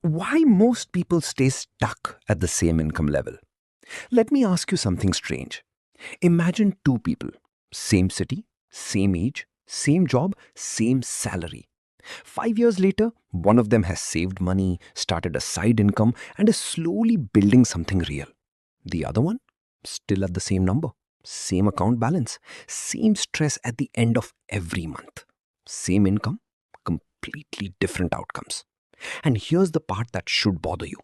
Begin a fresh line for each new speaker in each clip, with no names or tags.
Why most people stay stuck at the same income level? Let me ask you something strange. Imagine two people, same city, same age, same job, same salary. 5 years later, one of them has saved money, started a side income, and is slowly building something real. The other one, still at the same number, same account balance, same stress at the end of every month. Same income, completely different outcomes. And here's the part that should bother you.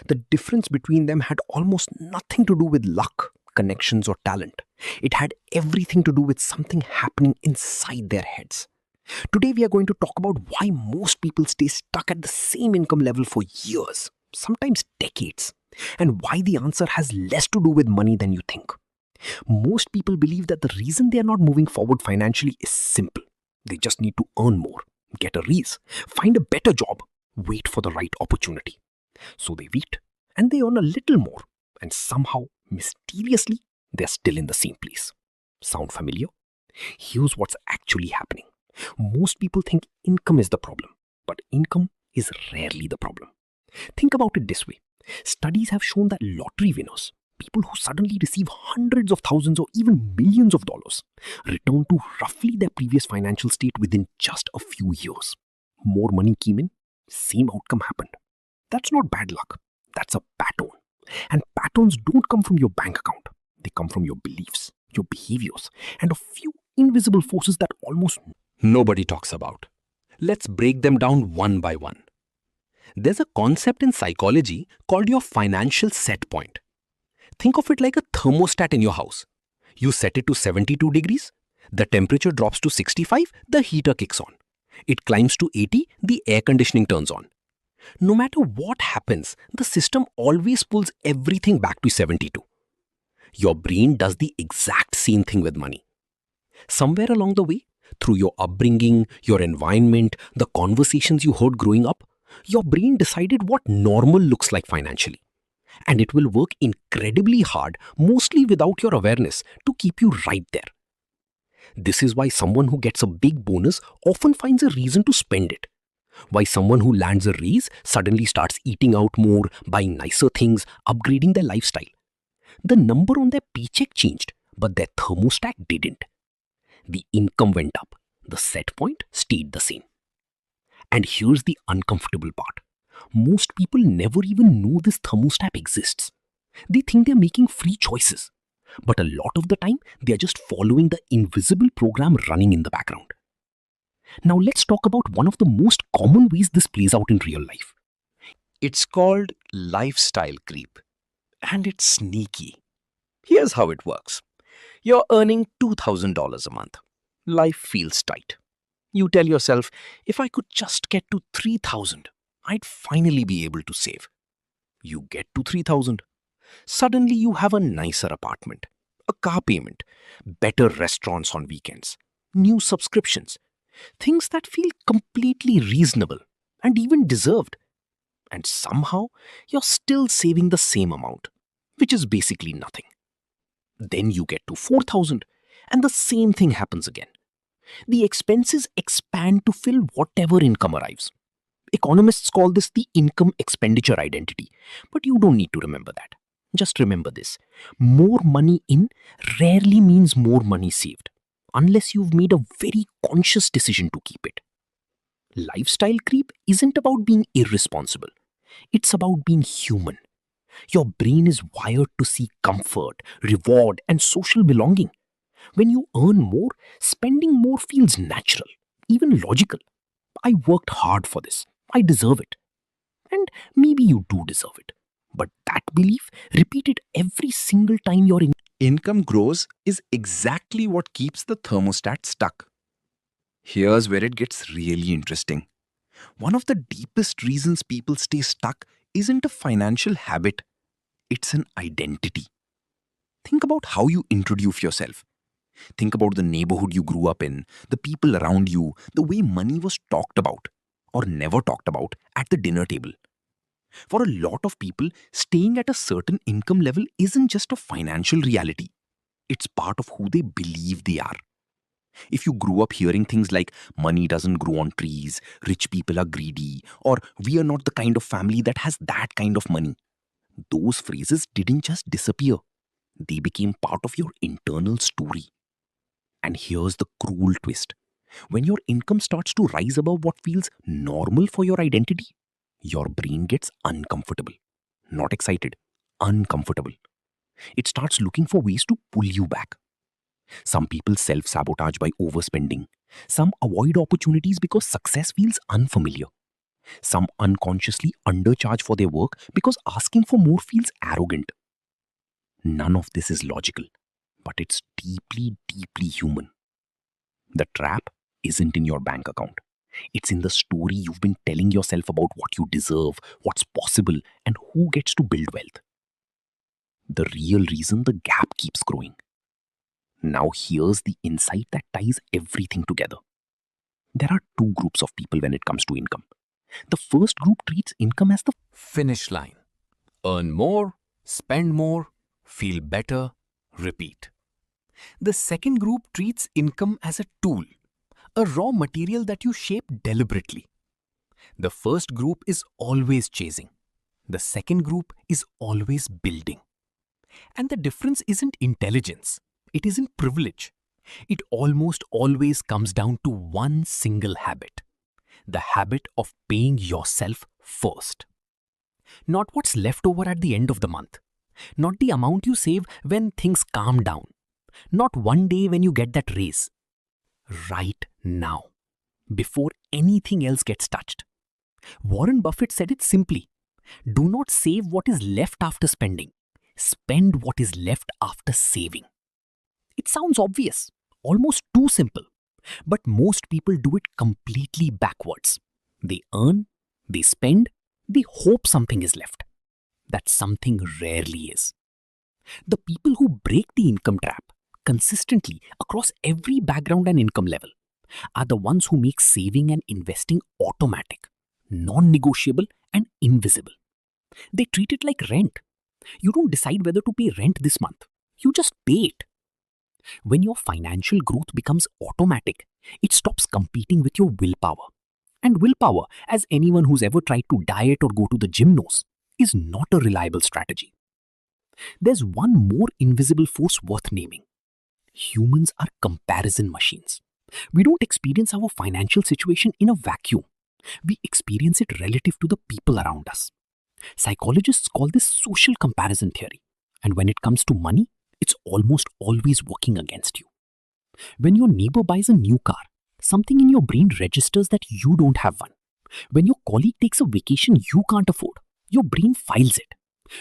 The difference between them had almost nothing to do with luck, connections, or talent. It had everything to do with something happening inside their heads. Today, we are going to talk about why most people stay stuck at the same income level for years, sometimes decades, and why the answer has less to do with money than you think. Most people believe that the reason they are not moving forward financially is simple. They just need to earn more, get a raise, find a better job, wait for the right opportunity. So they wait and they earn a little more, and somehow, mysteriously, they're still in the same place. Sound familiar? Here's what's actually happening. Most people think income is the problem, but income is rarely the problem. Think about it this way. Studies have shown that lottery winners, people who suddenly receive hundreds of thousands or even millions of dollars, return to roughly their previous financial state within just a few years. More money came in, same outcome happened. That's not bad luck. That's a pattern. And patterns don't come from your bank account. They come from your beliefs, your behaviors, and a few invisible forces that almost nobody talks about. Let's break them down one by one. There's a concept in psychology called your financial set point. Think of it like a thermostat in your house. You set it to 72 degrees, the temperature drops to 65, the heater kicks on. It climbs to 80, the air conditioning turns on. No matter what happens, the system always pulls everything back to 72. Your brain does the exact same thing with money. Somewhere along the way, through your upbringing, your environment, the conversations you heard growing up, your brain decided what normal looks like financially. And it will work incredibly hard, mostly without your awareness, to keep you right there. This is why someone who gets a big bonus often finds a reason to spend it. Why someone who lands a raise suddenly starts eating out more, buying nicer things, upgrading their lifestyle. The number on their paycheck changed, but their thermostat didn't. The income went up. The set point stayed the same. And here's the uncomfortable part. Most people never even know this thermostat exists. They think they're making free choices. But a lot of the time, they're just following the invisible program running in the background. Now let's talk about one of the most common ways this plays out in real life. It's called lifestyle creep. And it's sneaky. Here's how it works. You're earning $2,000 a month. Life feels tight. You tell yourself, if I could just get to 3,000, I'd finally be able to save. You get to 3,000. Suddenly you have a nicer apartment, a car payment, better restaurants on weekends, new subscriptions, things that feel completely reasonable and even deserved. And somehow you're still saving the same amount, which is basically nothing. Then you get to 4,000 and the same thing happens again. The expenses expand to fill whatever income arrives. Economists call this the income expenditure identity, but you don't need to remember that. Just remember this. More money in rarely means more money saved, unless you've made a very conscious decision to keep it. Lifestyle creep isn't about being irresponsible. It's about being human. Your brain is wired to seek comfort, reward, and social belonging. When you earn more, spending more feels natural, even logical. I worked hard for this. I deserve it. And maybe you do deserve it. But that belief, repeated every single time your income grows, is exactly what keeps the thermostat stuck. Here's where it gets really interesting. One of the deepest reasons people stay stuck isn't a financial habit, it's an identity. Think about how you introduce yourself. Think about the neighborhood you grew up in, the people around you, the way money was talked about, or never talked about, at the dinner table. For a lot of people, staying at a certain income level isn't just a financial reality. It's part of who they believe they are. If you grew up hearing things like money doesn't grow on trees, rich people are greedy, or we are not the kind of family that has that kind of money, those phrases didn't just disappear. They became part of your internal story. And here's the cruel twist. When your income starts to rise above what feels normal for your identity, your brain gets uncomfortable. Not excited, uncomfortable. It starts looking for ways to pull you back. Some people self-sabotage by overspending. Some avoid opportunities because success feels unfamiliar. Some unconsciously undercharge for their work because asking for more feels arrogant. None of this is logical, but it's deeply, deeply human. The trap isn't in your bank account. It's in the story you've been telling yourself about what you deserve, what's possible, and who gets to build wealth. The real reason the gap keeps growing. Now here's the insight that ties everything together. There are two groups of people when it comes to income. The first group treats income as the
Finish line. Earn more, spend more, feel better, repeat. The second group treats income as a tool, a raw material that you shape deliberately. The first group is always chasing. The second group is always building. And the difference isn't intelligence. It isn't privilege. It almost always comes down to one single habit. The habit of paying yourself first. Not what's left over at the end of the month. Not the amount you save when things calm down. Not one day when you get that raise. Right now. Before anything else gets touched. Warren Buffett said it simply. Do not save what is left after spending. Spend what is left after saving. It sounds obvious, almost too simple. But most people do it completely backwards. They earn, they spend, they hope something is left. That something rarely is. The people who break the income trap consistently across every background and income level are the ones who make saving and investing automatic, non-negotiable, and invisible. They treat it like rent. You don't decide whether to pay rent this month. You just pay it. When your financial growth becomes automatic, it stops competing with your willpower. And willpower, as anyone who's ever tried to diet or go to the gym knows, is not a reliable strategy. There's one more invisible force worth naming. Humans are comparison machines. We don't experience our financial situation in a vacuum. We experience it relative to the people around us. Psychologists call this social comparison theory. And when it comes to money, it's almost always working against you. When your neighbor buys a new car, something in your brain registers that you don't have one. When your colleague takes a vacation you can't afford, your brain files it.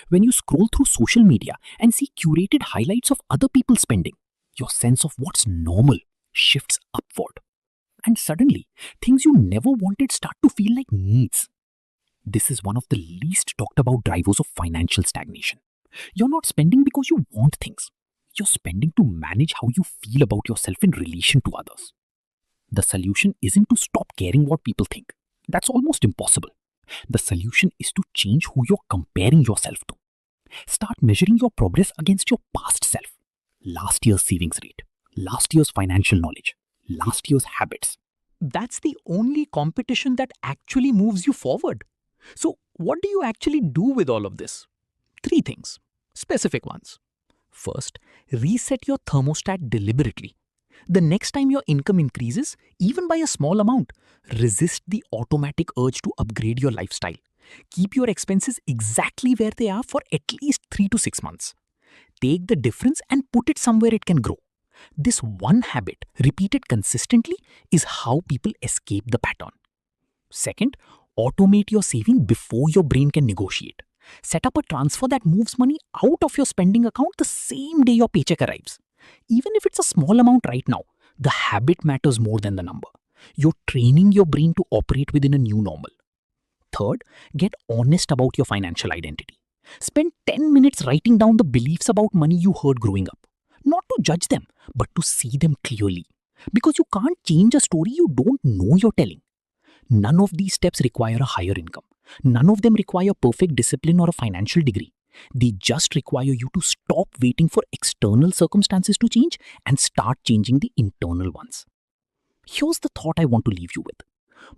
When you scroll through social media and see curated highlights of other people spending, your sense of what's normal shifts upward. And suddenly, things you never wanted start to feel like needs. This is one of the least talked about drivers of financial stagnation. You're not spending because you want things. You're spending to manage how you feel about yourself in relation to others. The solution isn't to stop caring what people think. That's almost impossible. The solution is to change who you're comparing yourself to. Start measuring your progress against your past self. Last year's savings rate, last year's financial knowledge, last year's habits.
That's the only competition that actually moves you forward. So, what do you actually do with all of this? 3 things, specific ones. First, reset your thermostat deliberately. The next time your income increases, even by a small amount, resist the automatic urge to upgrade your lifestyle. Keep your expenses exactly where they are for at least 3 to 6 months. Take the difference and put it somewhere it can grow. This one habit, repeated consistently, is how people escape the pattern. Second, automate your saving before your brain can negotiate. Set up a transfer that moves money out of your spending account the same day your paycheck arrives. Even if it's a small amount right now, the habit matters more than the number. You're training your brain to operate within a new normal. Third, get honest about your financial identity. Spend 10 minutes writing down the beliefs about money you heard growing up. Not to judge them, but to see them clearly. Because you can't change a story you don't know you're telling. None of these steps require a higher income. None of them require perfect discipline or a financial degree. They just require you to stop waiting for external circumstances to change and start changing the internal ones. Here's the thought I want to leave you with.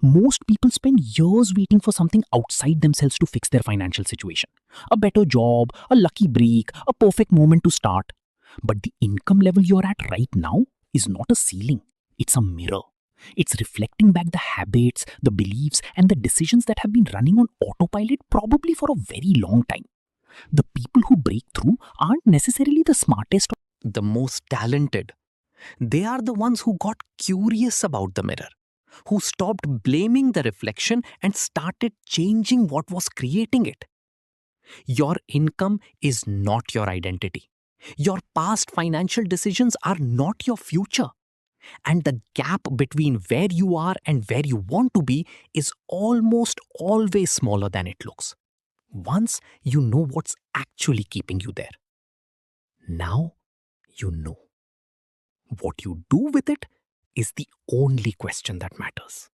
Most people spend years waiting for something outside themselves to fix their financial situation. A better job, a lucky break, a perfect moment to start. But the income level you're at right now is not a ceiling. It's a mirror. It's reflecting back the habits, the beliefs, and the decisions that have been running on autopilot probably for a very long time. The people who break through aren't necessarily the smartest or the most talented. They are the ones who got curious about the mirror, who stopped blaming the reflection and started changing what was creating it. Your income is not your identity. Your past financial decisions are not your future. And the gap between where you are and where you want to be is almost always smaller than it looks. Once you know what's actually keeping you there. Now you know. What you do with it is the only question that matters.